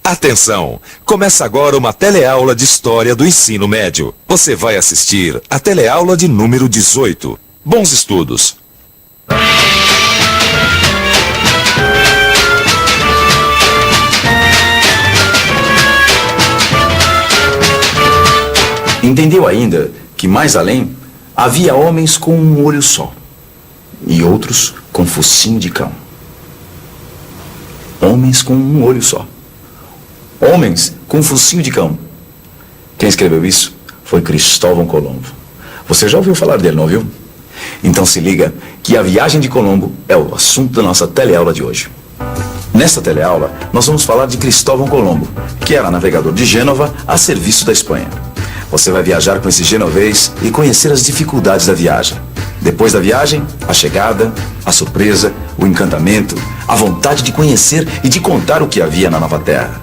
Atenção! Começa agora uma teleaula de História do Ensino Médio. Você vai assistir a teleaula de número 18. Bons estudos! Entendeu ainda que mais além havia homens com um olho só e outros com focinho de cão. Homens com um olho só. Homens com focinho de cão. Quem escreveu isso foi Cristóvão Colombo. Você já ouviu falar dele, não viu? Então se liga que a viagem de Colombo é o assunto da nossa teleaula de hoje. Nesta teleaula, nós vamos falar de Cristóvão Colombo, que era navegador de Gênova a serviço da Espanha. Você vai viajar com esse genovês e conhecer as dificuldades da viagem. Depois da viagem, a chegada, a surpresa, o encantamento, a vontade de conhecer e de contar o que havia na nova terra.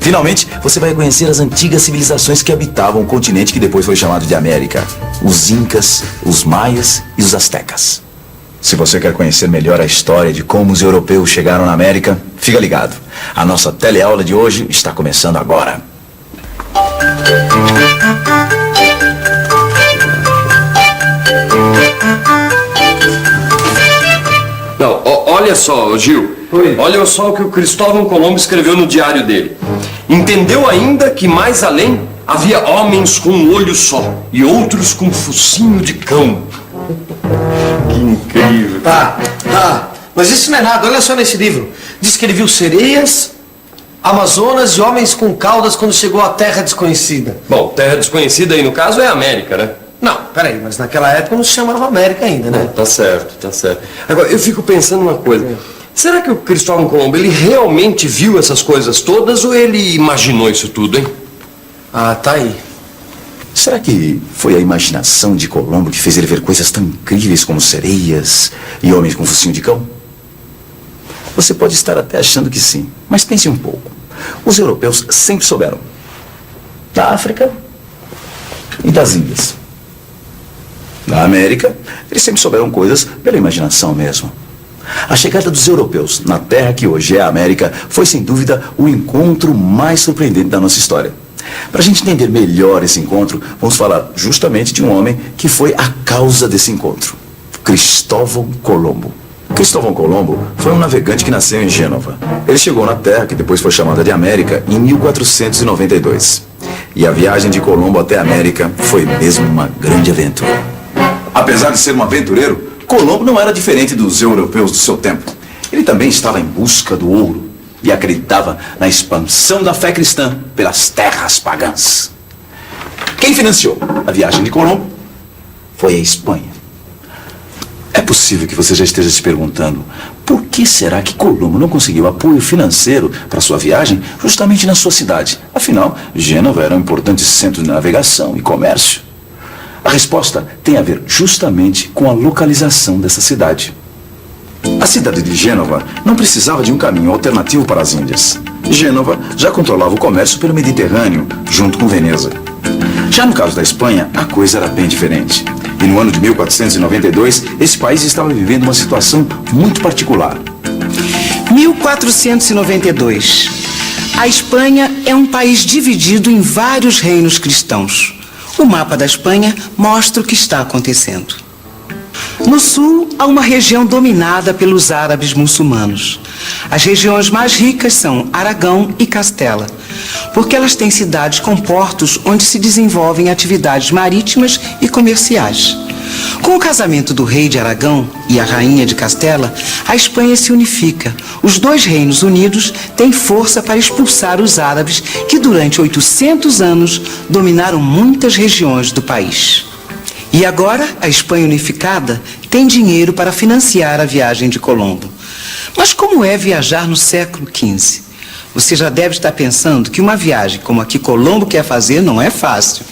Finalmente, você vai conhecer as antigas civilizações que habitavam o continente que depois foi chamado de América. Os Incas, os Maias e os Aztecas. Se você quer conhecer melhor a história de como os europeus chegaram na América, fica ligado. A nossa teleaula de hoje está começando agora. Não, olha só, Gil. Oi. Olha só o que o Cristóvão Colombo escreveu no diário dele. Entendeu ainda que mais além havia homens com um olho só e outros com focinho de cão. Que incrível. Tá. Mas isso não é nada. Olha só nesse livro. Diz que ele viu sereias, amazonas e homens com caudas quando chegou à terra desconhecida. Bom, terra desconhecida aí no caso é a América, né? Não, peraí, mas naquela época não se chamava América ainda, né? Tá certo, tá certo. Agora, eu fico pensando uma coisa. Será que o Cristóvão Colombo, ele realmente viu essas coisas todas ou ele imaginou isso tudo, hein? Ah, tá aí. Será que foi a imaginação de Colombo que fez ele ver coisas tão incríveis como sereias e homens com focinho de cão? Você pode estar até achando que sim, mas pense um pouco. Os europeus sempre souberam da África e das Índias. Na América, eles sempre souberam coisas pela imaginação mesmo. A chegada dos europeus na terra que hoje é a América foi, sem dúvida, o encontro mais surpreendente da nossa história. Para a gente entender melhor esse encontro, vamos falar justamente de um homem que foi a causa desse encontro. Cristóvão Colombo. Cristóvão Colombo foi um navegante que nasceu em Gênova. Ele chegou na terra, que depois foi chamada de América, em 1492. E a viagem de Colombo até a América foi mesmo uma grande aventura. Apesar de ser um aventureiro, Colombo não era diferente dos europeus do seu tempo. Ele também estava em busca do ouro e acreditava na expansão da fé cristã pelas terras pagãs. Quem financiou a viagem de Colombo foi a Espanha. É possível que você já esteja se perguntando por que será que Colombo não conseguiu apoio financeiro para sua viagem justamente na sua cidade? Afinal, Gênova era um importante centro de navegação e comércio. A resposta tem a ver justamente com a localização dessa cidade. A cidade de Gênova não precisava de um caminho alternativo para as Índias. Gênova já controlava o comércio pelo Mediterrâneo, junto com Veneza. Já no caso da Espanha, a coisa era bem diferente. E no ano de 1492, esse país estava vivendo uma situação muito particular. 1492. A Espanha é um país dividido em vários reinos cristãos. O mapa da Espanha mostra o que está acontecendo. No sul, há uma região dominada pelos árabes muçulmanos. As regiões mais ricas são Aragão e Castela, porque elas têm cidades com portos onde se desenvolvem atividades marítimas e comerciais. Com o casamento do rei de Aragão e a rainha de Castela, a Espanha se unifica. Os dois reinos unidos têm força para expulsar os árabes que durante 800 anos dominaram muitas regiões do país. E agora, a Espanha unificada tem dinheiro para financiar a viagem de Colombo. Mas como é viajar no século XV? Você já deve estar pensando que uma viagem como a que Colombo quer fazer não é fácil.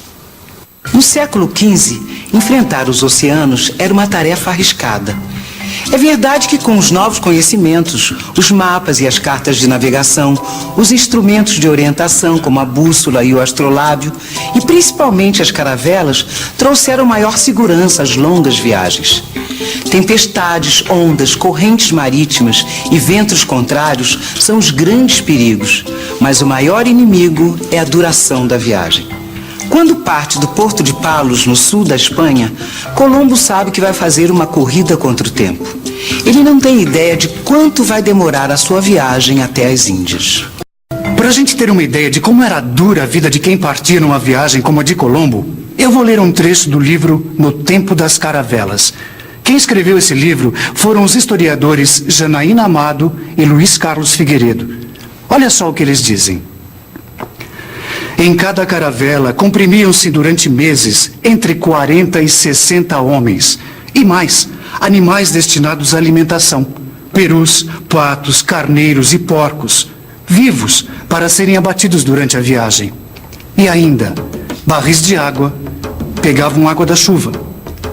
No século XV, enfrentar os oceanos era uma tarefa arriscada. É verdade que com os novos conhecimentos, os mapas e as cartas de navegação, os instrumentos de orientação como a bússola e o astrolábio, e principalmente as caravelas, trouxeram maior segurança às longas viagens. Tempestades, ondas, correntes marítimas e ventos contrários são os grandes perigos, mas o maior inimigo é a duração da viagem. Quando parte do Porto de Palos, no sul da Espanha, Colombo sabe que vai fazer uma corrida contra o tempo. Ele não tem ideia de quanto vai demorar a sua viagem até as Índias. Para a gente ter uma ideia de como era dura a vida de quem partia numa viagem como a de Colombo, eu vou ler um trecho do livro No Tempo das Caravelas. Quem escreveu esse livro foram os historiadores Janaína Amado e Luiz Carlos Figueiredo. Olha só o que eles dizem. Em cada caravela comprimiam-se durante meses entre 40 e 60 homens. E mais, animais destinados à alimentação. Perus, patos, carneiros e porcos. Vivos para serem abatidos durante a viagem. E ainda, barris de água. Pegavam água da chuva.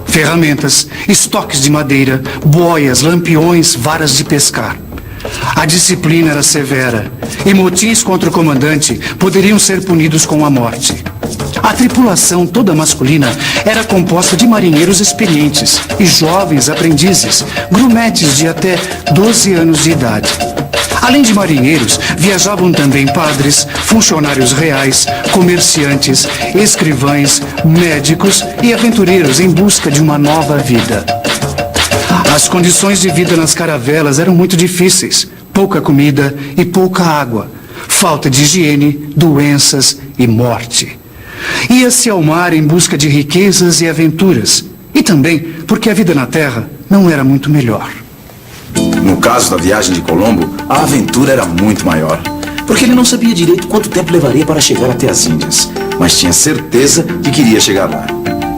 Ferramentas, estoques de madeira, boias, lampiões, varas de pescar. A disciplina era severa e motins contra o comandante poderiam ser punidos com a morte. A tripulação toda masculina era composta de marinheiros experientes e jovens aprendizes, grumetes de até 12 anos de idade. Além de marinheiros, viajavam também padres, funcionários reais, comerciantes, escrivães, médicos e aventureiros em busca de uma nova vida. As condições de vida nas caravelas eram muito difíceis. Pouca comida e pouca água. Falta de higiene, doenças e morte. Ia-se ao mar em busca de riquezas e aventuras. E também porque a vida na terra não era muito melhor. No caso da viagem de Colombo, a aventura era muito maior. Porque ele não sabia direito quanto tempo levaria para chegar até as Índias. Mas tinha certeza de que iria chegar lá.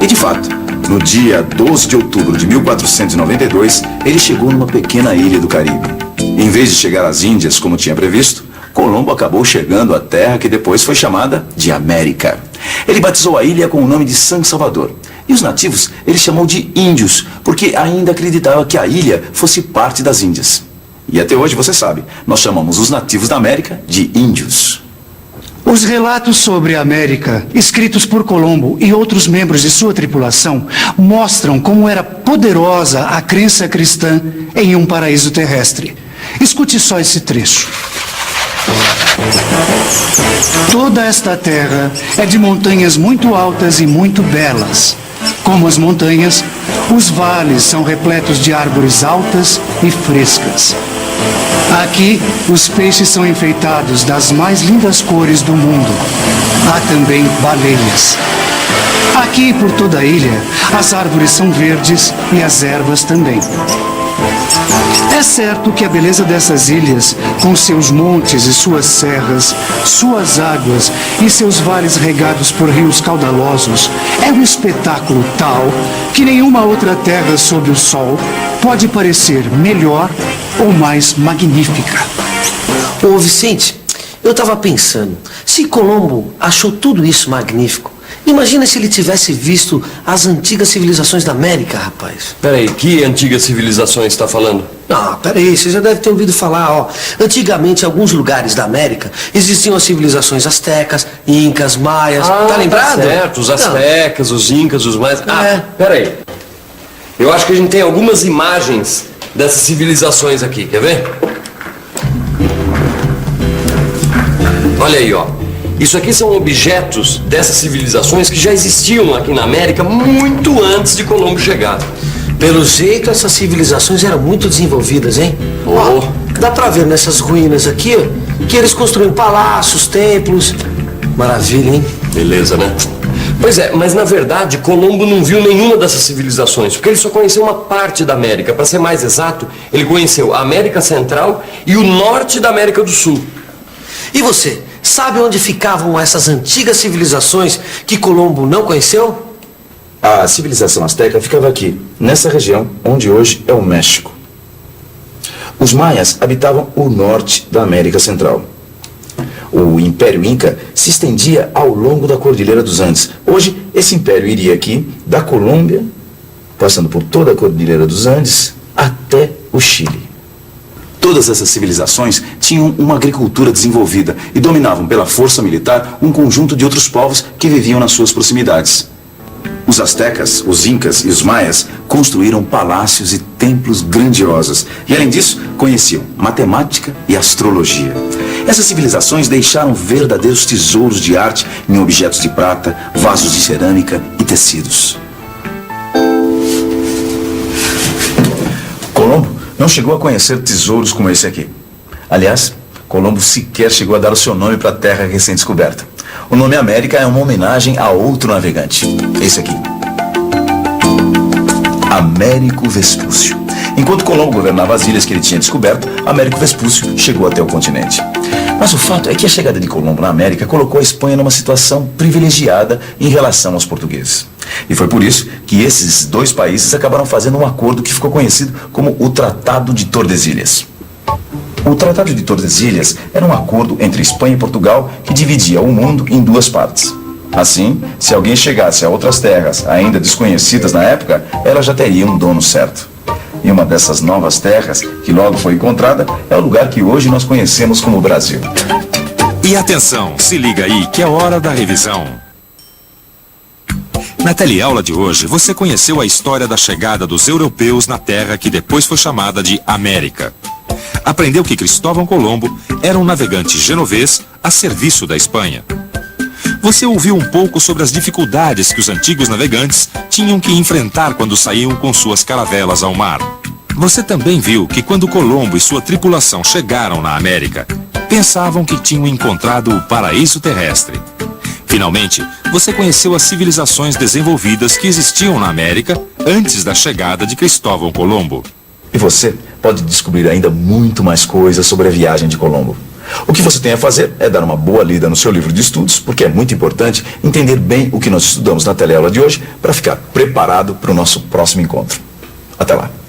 E de fato, no dia 12 de outubro de 1492, ele chegou numa pequena ilha do Caribe. Em vez de chegar às Índias, como tinha previsto, Colombo acabou chegando à terra que depois foi chamada de América. Ele batizou a ilha com o nome de San Salvador. E os nativos ele chamou de índios, porque ainda acreditava que a ilha fosse parte das Índias. E até hoje, você sabe, nós chamamos os nativos da América de índios. Os relatos sobre a América, escritos por Colombo e outros membros de sua tripulação, mostram como era poderosa a crença cristã em um paraíso terrestre. Escute só esse trecho. Toda esta terra é de montanhas muito altas e muito belas. Como as montanhas, os vales são repletos de árvores altas e frescas. Aqui, os peixes são enfeitados das mais lindas cores do mundo. Há também baleias. Aqui, por toda a ilha, as árvores são verdes e as ervas também. É certo que a beleza dessas ilhas, com seus montes e suas serras, suas águas e seus vales regados por rios caudalosos, é um espetáculo tal que nenhuma outra terra sob o sol pode parecer melhor ou mais magnífica. Ô Vicente, eu estava pensando, se Colombo achou tudo isso magnífico, imagina se ele tivesse visto as antigas civilizações da América, rapaz. Peraí, que antigas civilizações está falando? Ah, peraí, você já deve ter ouvido falar, ó. Antigamente, em alguns lugares da América, existiam as civilizações astecas, incas, maias, tá lembrado? Tá certo, os astecas, os incas, os maias. É. Peraí. Eu acho que a gente tem algumas imagens dessas civilizações aqui, quer ver? Olha aí, ó. Isso aqui são objetos dessas civilizações que já existiam aqui na América muito antes de Colombo chegar. Pelo jeito, essas civilizações eram muito desenvolvidas, hein? Ó, dá pra ver nessas ruínas aqui, ó, que eles construíam palácios, templos. Maravilha, hein? Beleza, né? Pois é, mas na verdade Colombo não viu nenhuma dessas civilizações, porque ele só conheceu uma parte da América. Para ser mais exato, ele conheceu a América Central e o norte da América do Sul. E você, sabe onde ficavam essas antigas civilizações que Colombo não conheceu? A civilização asteca ficava aqui, nessa região onde hoje é o México. Os maias habitavam o norte da América Central. O Império Inca se estendia ao longo da Cordilheira dos Andes. Hoje, esse império iria aqui da Colômbia, passando por toda a Cordilheira dos Andes, até o Chile. Todas essas civilizações tinham uma agricultura desenvolvida e dominavam pela força militar um conjunto de outros povos que viviam nas suas proximidades. Os astecas, os incas e os maias construíram palácios e templos grandiosos e, além disso, conheciam matemática e astrologia. Essas civilizações deixaram verdadeiros tesouros de arte em objetos de prata, vasos de cerâmica e tecidos. Colombo não chegou a conhecer tesouros como esse aqui. Aliás, Colombo sequer chegou a dar o seu nome para a terra recém-descoberta. O nome América é uma homenagem a outro navegante. Esse aqui. Américo Vespúcio. Enquanto Colombo governava as ilhas que ele tinha descoberto, Américo Vespúcio chegou até o continente. Mas o fato é que a chegada de Colombo na América colocou a Espanha numa situação privilegiada em relação aos portugueses. E foi por isso que esses dois países acabaram fazendo um acordo que ficou conhecido como o Tratado de Tordesilhas. O Tratado de Tordesilhas era um acordo entre Espanha e Portugal que dividia o mundo em duas partes. Assim, se alguém chegasse a outras terras ainda desconhecidas na época, ela já teria um dono certo. E uma dessas novas terras, que logo foi encontrada, é o lugar que hoje nós conhecemos como Brasil. E atenção, se liga aí que é hora da revisão. Na teleaula de hoje, você conheceu a história da chegada dos europeus na terra que depois foi chamada de América. Aprendeu que Cristóvão Colombo era um navegante genovês a serviço da Espanha. Você ouviu um pouco sobre as dificuldades que os antigos navegantes tinham que enfrentar quando saíam com suas caravelas ao mar. Você também viu que quando Colombo e sua tripulação chegaram na América, pensavam que tinham encontrado o paraíso terrestre. Finalmente, você conheceu as civilizações desenvolvidas que existiam na América antes da chegada de Cristóvão Colombo. E você pode descobrir ainda muito mais coisas sobre a viagem de Colombo. O que você tem a fazer é dar uma boa lida no seu livro de estudos, porque é muito importante entender bem o que nós estudamos na teleaula de hoje para ficar preparado para o nosso próximo encontro. Até lá!